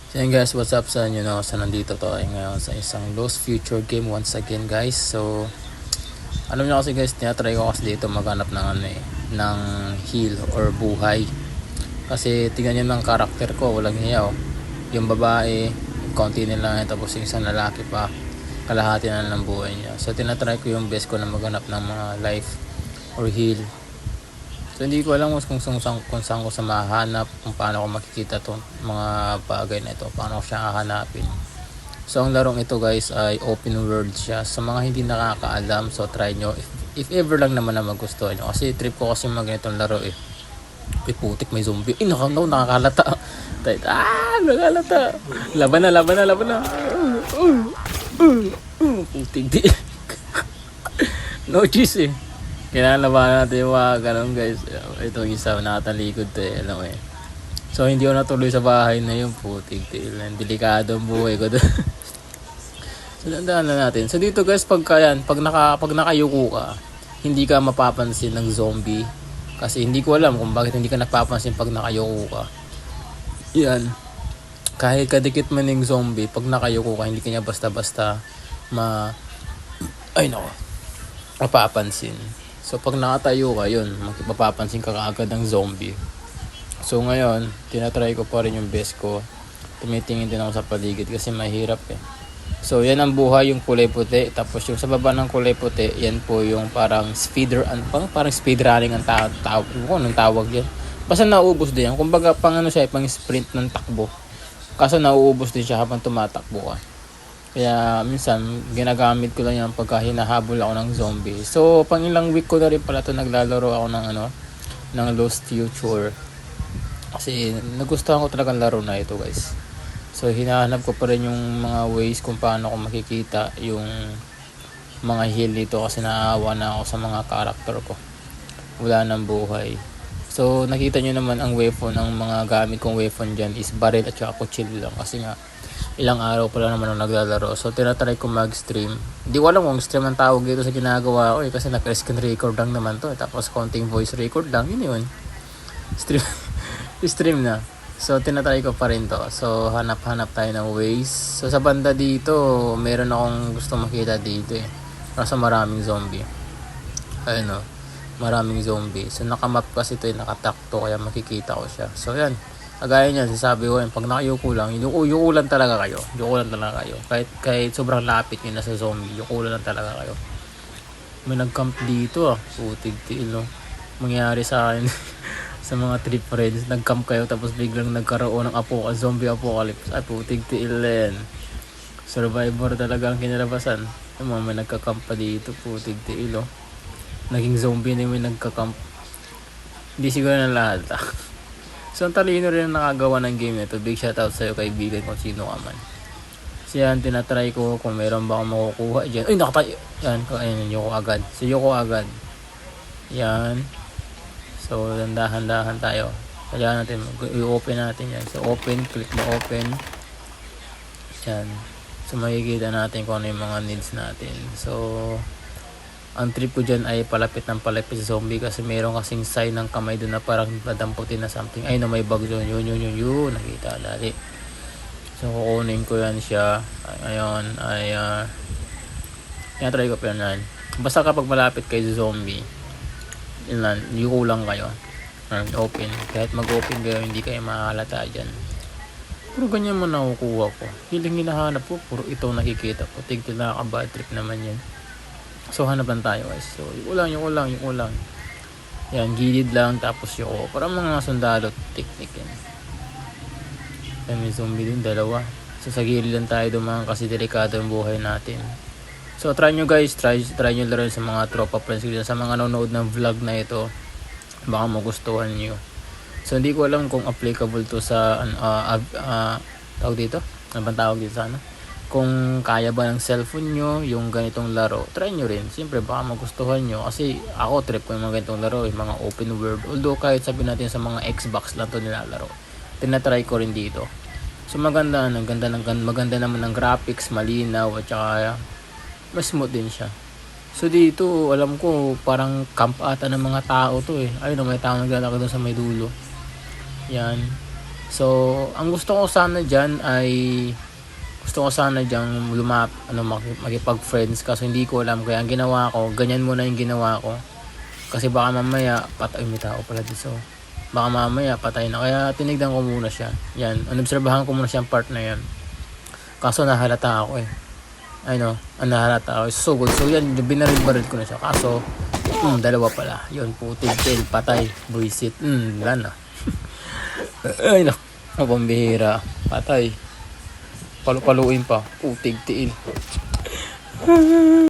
So yun guys, what's up sa inyo, no? So nandito tayo ngayon sa isang Lost Future game once again guys. So alam nyo kasi guys, tinatry ko kasi dito maghanap ng ng heal or buhay. Kasi tingnan nyo ng karakter ko, walang hiyaw. Yung babae, konti nila, tapos yung isang lalaki pa, kalahati na ng buhay niya. So tinatry ko yung best ko na maghanap ng mga life or heal. So hindi ko alam kung saan ko sa mahanap, kung paano ko makikita itong mga bagay na ito, paano ko siya hahanapin. So ang larong ito guys ay open world siya. Sa mga hindi nakakaalam, so try nyo if ever lang naman na magustuhan nyo. Kasi trip ko kasi mag ganitong laro eh. Ay putik, may zombie. Nakakalata. Nakakalata. Laban na. Putik di. No cheese eh. Kailangan labanan natin yung mga ganun guys. Ito isa nakatalikod to eh. Alam mo eh. So hindi ko natuloy sa bahay na yun. Putik til. Delikado ang buhay ko doon. So dandaan na natin. So dito guys pag nakayuko ka, hindi ka mapapansin ng zombie. Kasi hindi ko alam kung bakit hindi ka napapansin pag nakayuko ka. Yan. Kahit kadikit man ng zombie, pag nakayuko ka, hindi ka niya basta-basta mapapansin. So pag nakatayo ka, yun, mapapansin ka kaagad ng zombie. So ngayon, tinatry ko pa rin yung best ko. Tumitingin din ako sa paligid kasi mahirap eh. So yan ang buhay, yung kulay puti. Tapos yung sa baba ng kulay puti, yan po yung parang parang speedrunning ang tawag yan. Basta nauubos din yan. Kumbaga pang sprint ng takbo. Kaso nauubos din siya habang tumatakbo ka. Kaya minsan ginagamit ko lang yan pagka hinahabol ako ng zombie. So pang ilang week ko na rin pala ito naglalaro ako ng Lost Future. Kasi nagustuhan ko talaga ang laro na ito guys. So hinahanap ko pa rin yung mga ways kung paano ko makikita yung mga heal dito kasi naawa na ako sa mga karakter ko. Wala nang buhay. So nakita nyo naman ang weapon, ang mga gamit kong weapon dyan is barrel at saka kutsilyo lang. Kasi nga ilang araw pala naman ang naglalaro. So tinatry ko mag-stream. Hindi ko alam kung stream ang tawag dito sa ginagawa ko eh. Kasi naka-screen record lang naman to eh. Tapos konting voice record lang. Yun. Stream na. So tinatry ko pa rin to. So hanap-hanap tayo ng ways. So sa banda dito, meron akong gusto makita dito eh. Kasi maraming zombie. Ayun o. Maraming zombie. So nakamap kasi ito eh. Nakatakto. Kaya makikita ko siya. So yan. Kagaya niyan, sasabi ko yun, pag nakayuko lang, yukulan talaga kayo. Kahit sobrang lapit nyo na sa zombie, yukulan lang talaga kayo. May nag-camp dito ah. Putig tiil no. Mangyari sa akin sa mga trip friends, nag-camp kayo tapos biglang nagkaroon ng zombie apocalypse. Ay putig tiil yan. Survivor talaga ang kinalabasan. May nagka-camp pa dito, putig tiil no. Naging zombie na may nagka-camp. Hindi siguro na lahat ah. So ang talino rin ang nakagawa ng game nito. Big shoutout sa'yo kaibigan kung sino ka man. So yan, tinatry ko kung meron ba akong makukuha dyan. Ay nakatayo. Yan, Yoko agad. So Yoko agad. Yan. So dahan-dahan tayo. Kaya natin, i-open natin yan. So open, click mo open. Yan. So makikita natin kung ano yung mga needs natin. So ang trip ko dyan ay palapit sa zombie kasi meron kasing sign ng kamay doon na parang dadamputin na something. Ay na may bag doon. Yun. Nakita dali. So kukunin ko yan siya. Ngayon ay try ko pa yan. Basta kapag malapit kayo sa zombie, yuko lang kayo. Open. Kahit mag-open kayo, hindi kayo makakalata dyan. Puro ganyan mo nakukuha ko. Hiling hinahanap ko, puro ito nakikita ko. Tigil na bad trip naman yan. So hanap lang tayo guys. So yung ulang. Yan, gilid lang tapos yung parang mga sundalo technique yan. Yan, may zombie din, dalawa. So sa gilid lang tayo dumaan kasi delikado yung buhay natin. So try nyo guys, try nyo rin sa mga tropa friends ko, sa mga nanonood ng vlog na ito. Baka magustuhan nyo. So hindi ko alam kung applicable to sa tawag dito? Ano bang tawag dito sa Kung kaya ba ng cellphone nyo yung ganitong laro, try nyo rin. Siyempre baka magustuhan nyo. Kasi ako trip ko yung mga ganitong laro, yung mga open world. Although kahit sabihin natin sa mga Xbox lang to nilalaro, tinatry ko rin dito. So maganda naman ng graphics, malinaw at saka mas smooth din siya. So dito alam ko parang camp ata ng mga tao to eh. Ayun, may tao naglalakad doon sa may dulo. Yan. So, ang gusto ko sana dyan ay makipag-friends kaso hindi ko alam. Kaya ang ginawa ko, ganyan muna yung ginawa ko. Kasi baka mamaya, patay, may tao pala dito. Baka mamaya, patay na. Kaya tinignan ko muna siya. Yan, inobserbahan ko muna siyang part na yan. Kaso nahalata ako eh. Nahalata ako. So good. So yan, binaril-baril ko na siya. Kaso, dalawa pala. Yun, putig, tail, patay, buisit. Wala na. Ay, naku. Pambihira. Patay. Palu-paluin pa. Putig, tiil.